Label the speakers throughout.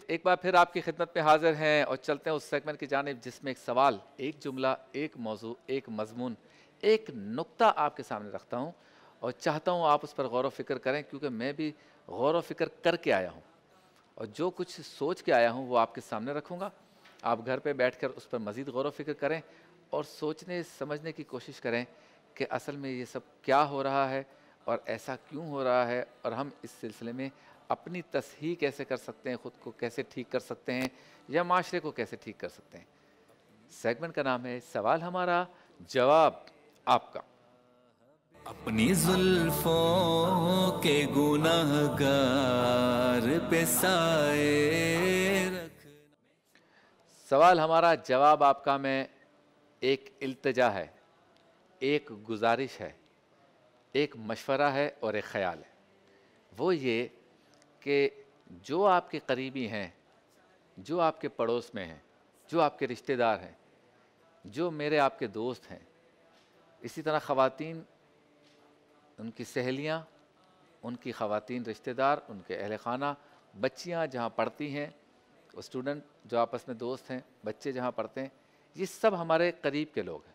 Speaker 1: एक बार फिर आपकी खिदमत में हाजिर हैं और चलते हैं उस सेगमेंट की जानिब जिसमें एक सवाल, एक जुमला, एक मौजू, एक मजमून, एक नुक्ता आपके सामने रखता हूं और चाहता हूं आप उस पर गौर व फिक्र करें, क्योंकि मैं भी गौर व फिक्र करके आया हूं और जो कुछ सोच के आया हूं वो आपके सामने रखूंगा। आप घर पे बैठकर उस पर मज़ीद गौर व फिक्र करें और सोचने समझने की कोशिश करें कि असल में ये सब क्या हो रहा है और ऐसा क्यों हो रहा है, और हम इस सिलसिले में अपनी तसहीह कैसे कर सकते हैं, ख़ुद को कैसे ठीक कर सकते हैं या माशरे को कैसे ठीक कर सकते हैं। सेगमेंट का नाम है सवाल हमारा, जवाब आपका।
Speaker 2: अपनी जुल्फों के गुनाहगार पे साए रखना।
Speaker 1: सवाल हमारा, जवाब आपका में एक इल्तिजा है, एक गुजारिश है, एक मशवरा है और एक ख़याल है। वो ये कि जो आपके करीबी हैं, जो आपके पड़ोस में हैं, जो आपके रिश्तेदार हैं, जो मेरे आपके दोस्त हैं, इसी तरह ख़वातीन, उनकी सहेलियाँ, उनकी ख़वातीन रिश्तेदार, उनके अहल ख़ाना, बच्चियाँ जहाँ पढ़ती हैं, स्टूडेंट जो आपस में दोस्त हैं, बच्चे जहाँ पढ़ते हैं, ये सब हमारे करीब के लोग हैं।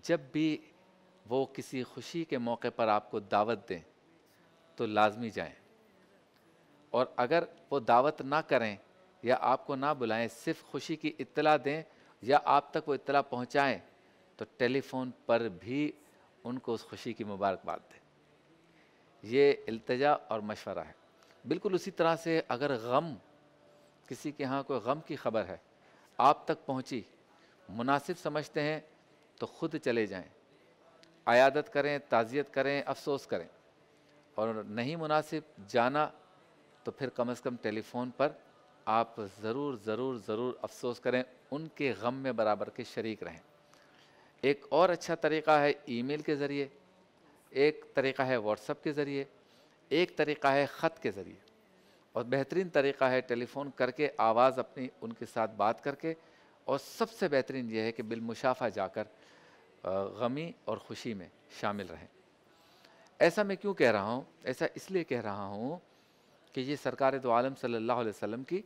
Speaker 1: जब भी वो किसी खुशी के मौके पर आपको दावत दें तो लाजमी जाएं, और अगर वो दावत ना करें या आपको ना बुलाएं, सिर्फ़ खुशी की इत्तला दें या आप तक वो इत्तला पहुंचाएं, तो टेलीफ़ोन पर भी उनको उस खुशी की मुबारकबाद दें। ये इल्तिजा और मशवरा है। बिल्कुल उसी तरह से अगर गम, किसी के यहाँ कोई गम की ख़बर है, आप तक पहुँची, मुनासिब समझते हैं तो ख़ुद चले जाएं, अयादत करें, ताज़ियत करें, अफसोस करें, और नहीं मुनासिब जाना तो फिर कम से कम टेलीफ़ोन पर आप ज़रूर ज़रूर ज़रूर अफसोस करें, उनके गम में बराबर के शरीक रहें। एक और अच्छा तरीक़ा है ईमेल के ज़रिए, एक तरीक़ा है व्हाट्सएप के ज़रिए, एक तरीक़ा है ख़त के ज़रिए, और बेहतरीन तरीक़ा है टेलीफ़ोन करके आवाज़ अपनी उनके साथ बात करके, और सबसे बेहतरीन यह है कि बिलमुशाफ़ा जाकर गमी और ख़ुशी में शामिल रहें। ऐसा मैं क्यों कह रहा हूँ? ऐसा इसलिए कह रहा हूँ कि ये सरकार दो आलम सल्लल्लाहु अलैहि वसल्लम की,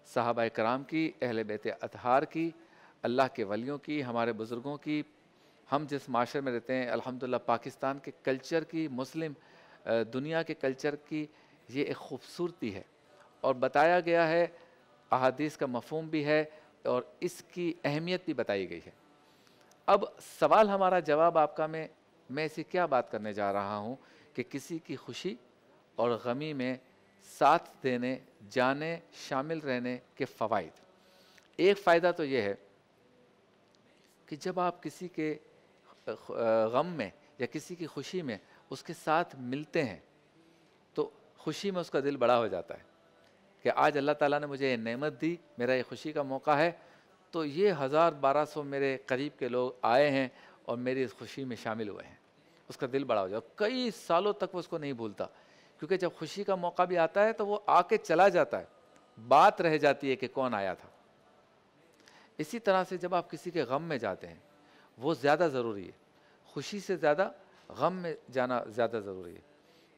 Speaker 1: सहाबाए कराम की, अहले बैत अतहार की, अल्लाह के वलियों की, हमारे बुज़ुर्गों की, हम जिस माशरे में रहते हैं अल्हम्दुलिल्लाह पाकिस्तान के कल्चर की, मुस्लिम दुनिया के कल्चर की ये एक ख़ूबसूरती है, और बताया गया है, अहादीस का मफ़हूम भी है और इसकी अहमियत भी बताई गई है। अब सवाल हमारा, जवाब आपका में मैं ऐसी क्या बात करने जा रहा हूँ कि किसी की खुशी और गमी में साथ देने, जाने, शामिल रहने के फ़वाइद। एक फ़ायदा तो ये है कि जब आप किसी के गम में या किसी की खुशी में उसके साथ मिलते हैं तो खुशी में उसका दिल बड़ा हो जाता है कि आज अल्लाह ताला ने मुझे ये नेमत दी, मेरा ये खुशी का मौका है, तो ये 1000-1200 मेरे करीब के लोग आए हैं और मेरी इस खुशी में शामिल हुए हैं। उसका दिल बड़ा हो जाता है, कई सालों तक वो उसको नहीं भूलता, क्योंकि जब खुशी का मौका भी आता है तो वो आके चला जाता है, बात रह जाती है कि कौन आया था। इसी तरह से जब आप किसी के गम में जाते हैं, वो ज़्यादा ज़रूरी है, खुशी से ज़्यादा गम में जाना ज़्यादा ज़रूरी है।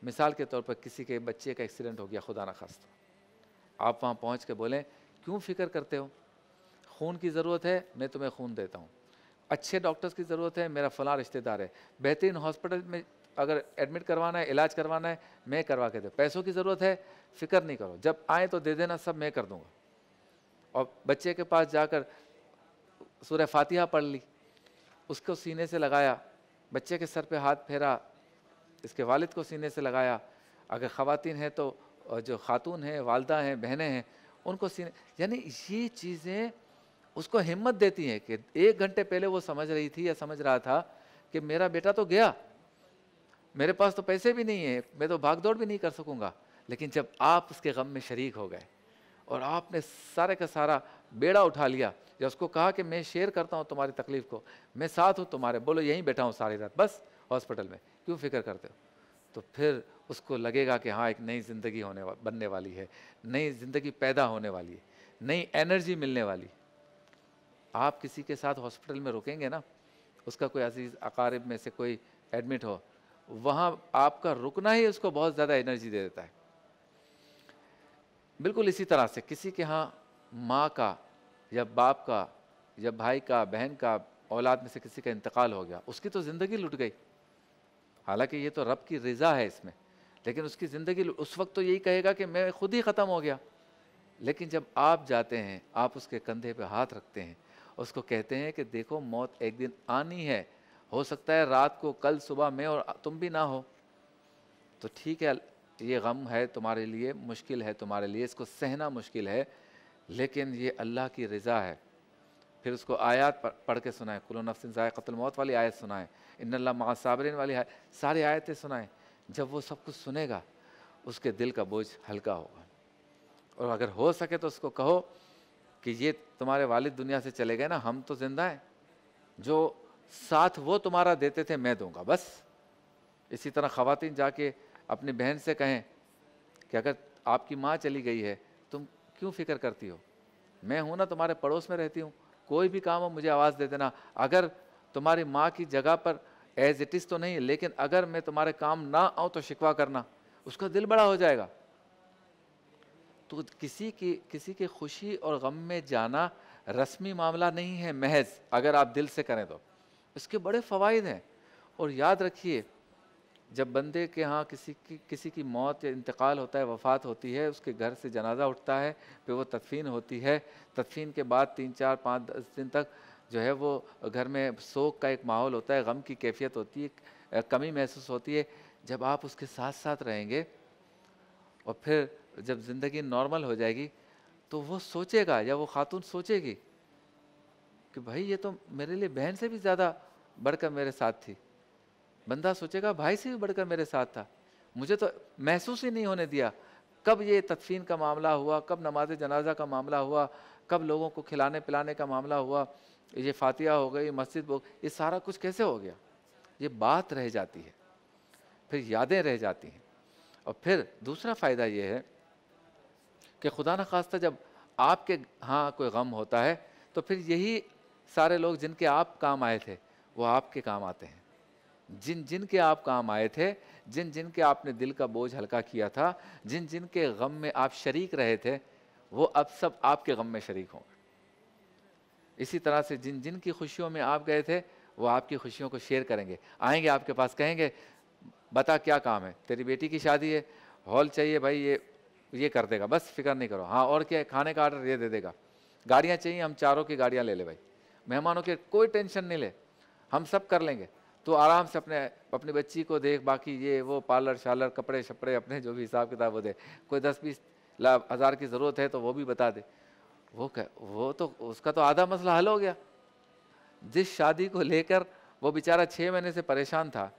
Speaker 1: मिसाल के तौर पर किसी के बच्चे का एक्सीडेंट हो गया, खुदा न खास्ता, आप वहाँ पहुँच के बोलें, क्यों फ़िक्र करते हो, खून की ज़रूरत है, मैं तुम्हें खून देता हूँ, अच्छे डॉक्टर्स की ज़रूरत है, मेरा फ़लाँ रिश्तेदार है, बेहतरीन हॉस्पिटल में अगर एडमिट करवाना है, इलाज करवाना है, मैं करवा के दूँ, पैसों की ज़रूरत है, फ़िक्र नहीं करो, जब आए तो दे देना, सब मैं कर दूँगा। और बच्चे के पास जाकर सूरह फातिहा पढ़ ली, उसको सीने से लगाया, बच्चे के सर पे हाथ फेरा, इसके वालिद को सीने से लगाया, अगर ख़वातीन हैं तो जो खातून हैं, वालदा हैं, बहनें हैं, उनको सीने, यानी ये चीज़ें उसको हिम्मत देती हैं कि 1 घंटे पहले वो समझ रही थी या समझ रहा था कि मेरा बेटा तो गया, मेरे पास तो पैसे भी नहीं है, मैं तो भाग दौड़ भी नहीं कर सकूँगा, लेकिन जब आप उसके गम में शरीक हो गए और आपने सारे का सारा बेड़ा उठा लिया, या उसको कहा कि मैं शेयर करता हूँ तुम्हारी तकलीफ़ को, मैं साथ हूँ तुम्हारे, बोलो यहीं बैठा हूँ सारी रात, बस हॉस्पिटल में, क्यों फ़िक्र करते हो, तो फिर उसको लगेगा कि हाँ एक नई ज़िंदगी बनने वाली है, नई ज़िंदगी पैदा होने वाली है, नई एनर्जी मिलने वाली। आप किसी के साथ हॉस्पिटल में रुकेंगे ना, उसका कोई अजीज़ अकारिब में से कोई एडमिट हो, वहाँ आपका रुकना ही उसको बहुत ज़्यादा एनर्जी दे देता है। बिल्कुल इसी तरह से किसी के यहाँ माँ का या बाप का या भाई का, बहन का, औलाद में से किसी का इंतकाल हो गया, उसकी तो ज़िंदगी लुट गई। हालांकि ये तो रब की रज़ा है इसमें, लेकिन उसकी ज़िंदगी उस वक्त तो यही कहेगा कि मैं खुद ही ख़त्म हो गया। लेकिन जब आप जाते हैं, आप उसके कंधे पे हाथ रखते हैं, उसको कहते हैं कि देखो मौत एक दिन आनी है, हो सकता है रात को, कल सुबह मैं और तुम भी ना हो, तो ठीक है, ये गम है तुम्हारे लिए, मुश्किल है तुम्हारे लिए, इसको सहना मुश्किल है, लेकिन ये अल्लाह की रज़ा है। फिर उसको आयत पढ़ के सुनाएं, कुल्लु नफ्सिन ज़ाइक़तुल मौत वाली आयत सुनाएं, इन्नल्लाह मअ साबिरीन वाली सारी आयतें सुनाएं। जब वो सब कुछ सुनेगा, उसके दिल का बोझ हल्का होगा। और अगर हो सके तो उसको कहो कि ये तुम्हारे वालिद दुनिया से चले गए ना, हम तो जिंदा हैं, जो साथ वो तुम्हारा देते थे मैं दूंगा, बस। इसी तरह ख़वातीन जाके अपनी बहन से कहें कि अगर आपकी माँ चली गई है, तुम क्यों फ़िक्र करती हो, मैं हूँ ना, तुम्हारे पड़ोस में रहती हूँ, कोई भी काम हो मुझे आवाज़ दे देना। अगर तुम्हारी माँ की जगह पर एज इट इज़ तो नहीं, लेकिन अगर मैं तुम्हारे काम ना आऊँ तो शिकवा करना, उसका दिल बड़ा हो जाएगा। तो किसी की खुशी और गम में जाना रस्मी मामला नहीं है महज, अगर आप दिल से करें तो इसके बड़े फ़वाइद हैं। और याद रखिए, जब बंदे के यहाँ किसी की मौत या इंतकाल होता है, वफ़ात होती है, उसके घर से जनाजा उठता है, फिर वो तदफीन होती है, तदफीन के बाद 3, 4, 5, 10 दिन तक जो है वो घर में सोग का एक माहौल होता है, गम की कैफियत होती है, कमी महसूस होती है। जब आप उसके साथ साथ रहेंगे और फिर जब ज़िंदगी नॉर्मल हो जाएगी, तो वो सोचेगा या वो खातून सोचेगी कि भाई ये तो मेरे लिए बहन से भी ज़्यादा बढ़कर मेरे साथ थी। बंदा सोचेगा भाई से भी बढ़कर मेरे साथ था, मुझे तो महसूस ही नहीं होने दिया। कब ये तदफीन का मामला हुआ, कब नमाज जनाजा का मामला हुआ, कब लोगों को खिलाने पिलाने का मामला हुआ, ये फातिहा हो गई, मस्जिद हो, ये सारा कुछ कैसे हो गया। ये बात रह जाती है, फिर यादें रह जाती हैं। और फिर दूसरा फ़ायदा ये है कि खुदा न खास्ता जब आपके यहाँ कोई गम होता है, तो फिर यही सारे लोग जिनके आप काम आए थे वो आपके काम आते हैं। जिन के आप काम आए थे, जिन के आपने दिल का बोझ हल्का किया था, जिन के गम में आप शरीक रहे थे, वो अब सब आपके गम में शरीक होंगे। इसी तरह से जिन की खुशियों में आप गए थे, वो आपकी खुशियों को शेयर करेंगे, आएंगे आपके पास, कहेंगे बता क्या काम है, तेरी बेटी की शादी है, हॉल चाहिए भाई, ये कर देगा, बस फिक्र नहीं करो। हाँ और क्या है, खाने का ऑर्डर ये दे देगा, गाड़ियाँ चाहिए, हम चारों की गाड़ियाँ ले ले भाई, मेहमानों के कोई टेंशन नहीं ले, हम सब कर लेंगे, तो आराम से अपनी बच्ची को देख, बाकी ये वो पार्लर शालर, कपड़े शपड़े अपने जो भी हिसाब किताब वो दे, कोई 10-20 हज़ार की ज़रूरत है तो वो भी बता दे। वो तो उसका तो आधा मसला हल हो गया। जिस शादी को लेकर वो बेचारा 6 महीने से परेशान था,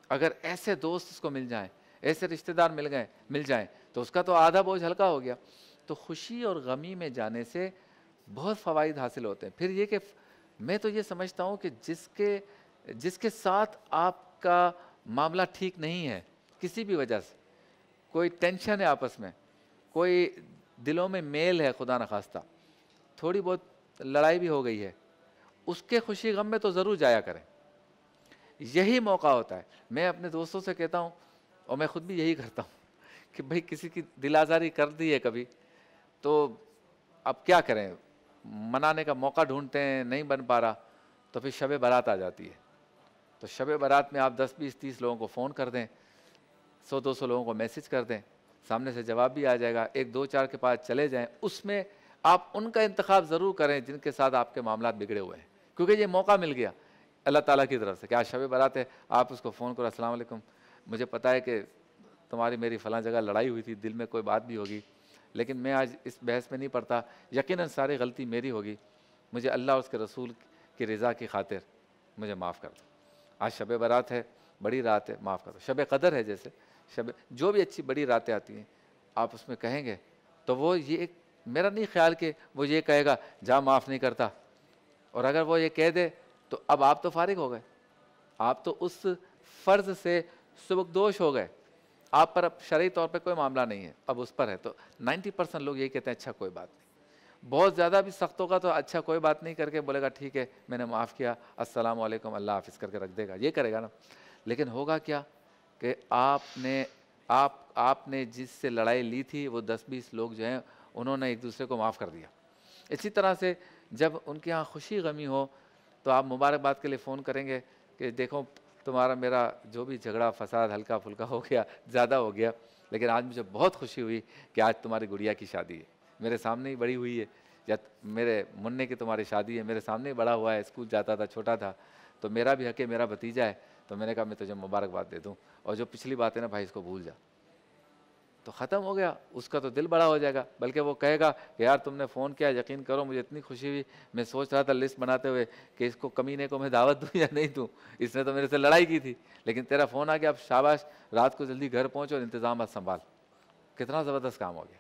Speaker 1: अगर ऐसे दोस्त उसको मिल जाएं, ऐसे रिश्तेदार मिल जाएं, तो उसका तो आधा बोझ हल्का हो गया। तो खुशी और गमी में जाने से बहुत फ़वाइद हासिल होते हैं। फिर ये कि मैं तो ये समझता हूँ कि जिसके साथ आपका मामला ठीक नहीं है, किसी भी वजह से कोई टेंशन है आपस में, कोई दिलों में मेल है, खुदा न खास्ता थोड़ी बहुत लड़ाई भी हो गई है, उसके खुशी गम में तो ज़रूर जाया करें। यही मौका होता है। मैं अपने दोस्तों से कहता हूँ, और मैं ख़ुद भी यही करता हूँ, कि भाई किसी की दिल आज़ारी कर दी है कभी, तो अब क्या करें, मनाने का मौका ढूंढते हैं, नहीं बन पा रहा, तो फिर शब बारात आ जाती है। तो शब बारात में आप 10, 20, 30 लोगों को फ़ोन कर दें, 100-200 लोगों को मैसेज कर दें, सामने से जवाब भी आ जाएगा, 1-2-4 के पास चले जाएं, उसमें आप उनका इंतखाब ज़रूर करें जिनके साथ आपके मामलात बिगड़े हुए हैं, क्योंकि ये मौका मिल गया अल्लाह ताला की तरफ से कि आज शब बारात है, आप उसको फ़ोन करो, अस्सलाम वालेकुम, मुझे पता है कि तुम्हारी मेरी फ़लाँ जगह लड़ाई हुई थी, दिल में कोई बात भी होगी, लेकिन मैं आज इस बहस में नहीं पड़ता, यकीनन सारी गलती मेरी होगी, मुझे अल्लाह और उसके रसूल की रज़ा की खातिर मुझे माफ़ कर दो। आज शब बारात है, बड़ी रात है, माफ़ कर दो। शब कदर है, जैसे जो भी अच्छी बड़ी रातें आती हैं, आप उसमें कहेंगे तो वो ये मेरा नहीं ख्याल कि वो ये कहेगा जा माफ़ नहीं करता, और अगर वो ये कह दे तो अब आप तो फारिग हो गए, आप तो उस फ़र्ज़ से सुबकदोश हो गए, आप पर अब शरई तौर पे कोई मामला नहीं है, अब उस पर है। तो 90% लोग यही कहते हैं अच्छा कोई बात नहीं, बहुत ज़्यादा भी सख्त होगा तो अच्छा कोई बात नहीं करके बोलेगा ठीक है मैंने माफ़ किया, अस्सलाम वालेकुम, अल्लाह हाफ़िज़ करके रख देगा, ये करेगा ना। लेकिन होगा क्या कि आपने जिससे लड़ाई ली थी वो 10-20 लोग जो हैं उन्होंने एक दूसरे को माफ़ कर दिया। इसी तरह से जब उनके यहाँ खुशी गमी हो तो आप मुबारकबाद के लिए फ़ोन करेंगे कि देखो तुम्हारा मेरा जो भी झगड़ा फसाद हल्का फुल्का हो गया, ज़्यादा हो गया, लेकिन आज मुझे बहुत खुशी हुई कि आज तुम्हारी गुड़िया की शादी है, मेरे सामने ही बड़ी हुई है, या मेरे मुन्ने की तुम्हारी शादी है, मेरे सामने ही बड़ा हुआ है, स्कूल जाता था, छोटा था, तो मेरा भी हक है, मेरा भतीजा है, तो मैंने कहा मैं तुझे मुबारकबाद दे दूँ, और जो पिछली बात है ना भाई इसको भूल जा, तो ख़त्म हो गया। उसका तो दिल बड़ा हो जाएगा, बल्कि वो कहेगा कि यार तुमने फ़ोन किया, यकीन करो मुझे इतनी खुशी हुई, मैं सोच रहा था लिस्ट बनाते हुए कि इसको कमीने को मैं दावत दूँ या नहीं दूँ, इसने तो मेरे से लड़ाई की थी, लेकिन तेरा फ़ोन आ गया, अब शाबाश, रात को जल्दी घर पहुँचो और इंतज़ाम संभाल। कितना ज़बरदस्त काम हो गया।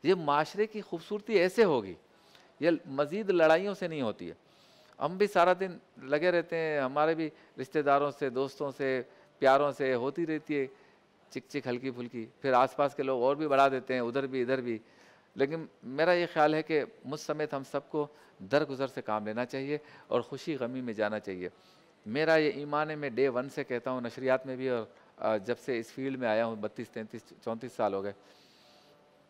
Speaker 1: ये माशरे की खूबसूरती ऐसे होगी, ये मज़ीद लड़ाइयों से नहीं होती है। हम भी सारा दिन लगे रहते हैं, हमारे भी रिश्तेदारों से, दोस्तों से, प्यारों से होती रहती है चिक चिक हल्की फुल्की, फिर आसपास के लोग और भी बढ़ा देते हैं, उधर भी इधर भी। लेकिन मेरा ये ख्याल है कि मुझ समेत हम सबको दरगुजर से काम लेना चाहिए और ख़ुशी गमी में जाना चाहिए। मेरा ये ईमान है, मैं डे 1 से कहता हूँ, नशरियात में भी, और जब से इस फील्ड में आया हूँ 32, 33, 34 साल हो गए,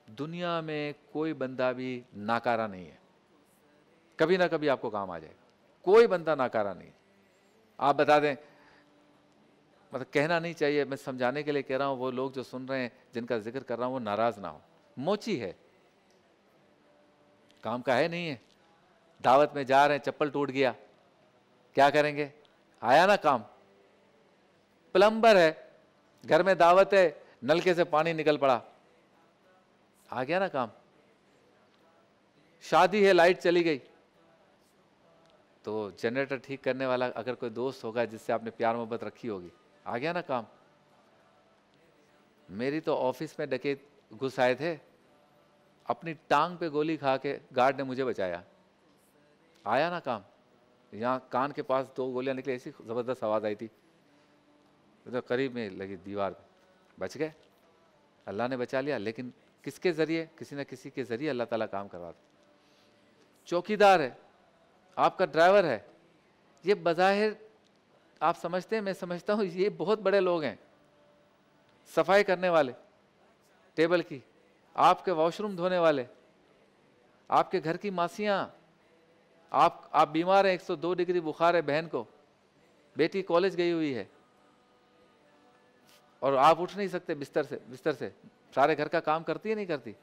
Speaker 1: दुनिया में कोई बंदा भी नाकारा नहीं है, कभी ना कभी आपको काम आ जाएगा, कोई बंदा नाकारा नहीं है। आप बता दें, मतलब कहना नहीं चाहिए, मैं समझाने के लिए कह रहा हूँ, वो लोग जो सुन रहे हैं जिनका जिक्र कर रहा हूँ वो नाराज़ ना हो, मोची है, काम का है नहीं है, दावत में जा रहे हैं चप्पल टूट गया, क्या करेंगे, आया ना काम। प्लम्बर है, घर में दावत है, नलके से पानी निकल पड़ा, आ गया ना काम। शादी है, लाइट चली गई, तो जनरेटर ठीक करने वाला अगर कोई दोस्त होगा जिससे आपने प्यार मोहब्बत रखी होगी, आ गया ना काम। मेरी तो ऑफिस में डकैत घुस आए थे, अपनी टांग पे गोली खा के गार्ड ने मुझे बचाया, आया ना काम। यहाँ कान के पास 2 गोलियां निकली, ऐसी ज़बरदस्त आवाज़ आई थी, तो करीब में लगी दीवार पे, बच गए, अल्लाह ने बचा लिया। लेकिन किसके ज़रिए, किसी न किसी के ज़रिए अल्लाह ताला काम करवाता। चौकीदार है, आपका ड्राइवर है, ये बज़ाहिर आप समझते हैं, मैं समझता हूँ ये बहुत बड़े लोग हैं, सफाई करने वाले टेबल की, आपके वॉशरूम धोने वाले, आपके घर की मासियाँ, आप बीमार हैं, 102 डिग्री बुखार है बहन को, बेटी कॉलेज गई हुई है और आप उठ नहीं सकते बिस्तर से, सारे घर का काम करती है नहीं करती,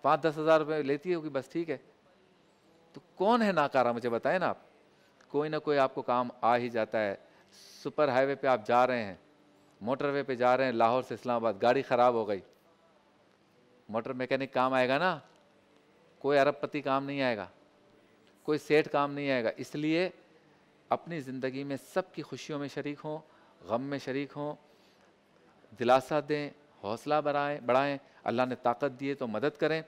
Speaker 1: 5-10 हज़ार रुपये लेती होगी बस, ठीक है। तो कौन है नाकारा, मुझे बताएं ना आप। कोई ना कोई आपको काम आ ही जाता है। सुपर हाईवे पे आप जा रहे हैं, मोटरवे पे जा रहे हैं, लाहौर से इस्लामाबाद, गाड़ी ख़राब हो गई, मोटर मैकेनिक काम आएगा ना, कोई अरबपति काम नहीं आएगा, कोई सेठ काम नहीं आएगा। इसलिए अपनी ज़िंदगी में सबकी खुशियों में शरीक हों, गम में शरीक हों, दिलासा दें, हौसला बढ़ाएं, अल्लाह ने ताकत दी है तो मदद करें,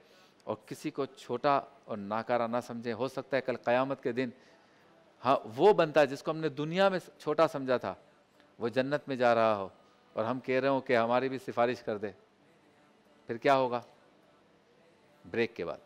Speaker 1: और किसी को छोटा और नाकारा ना समझें। हो सकता है कल क़यामत के दिन, हाँ, वो बनता है जिसको हमने दुनिया में छोटा समझा था, वो जन्नत में जा रहा हो और हम कह रहे हो कि हमारी भी सिफारिश कर दे, फिर क्या होगा? ब्रेक के बाद।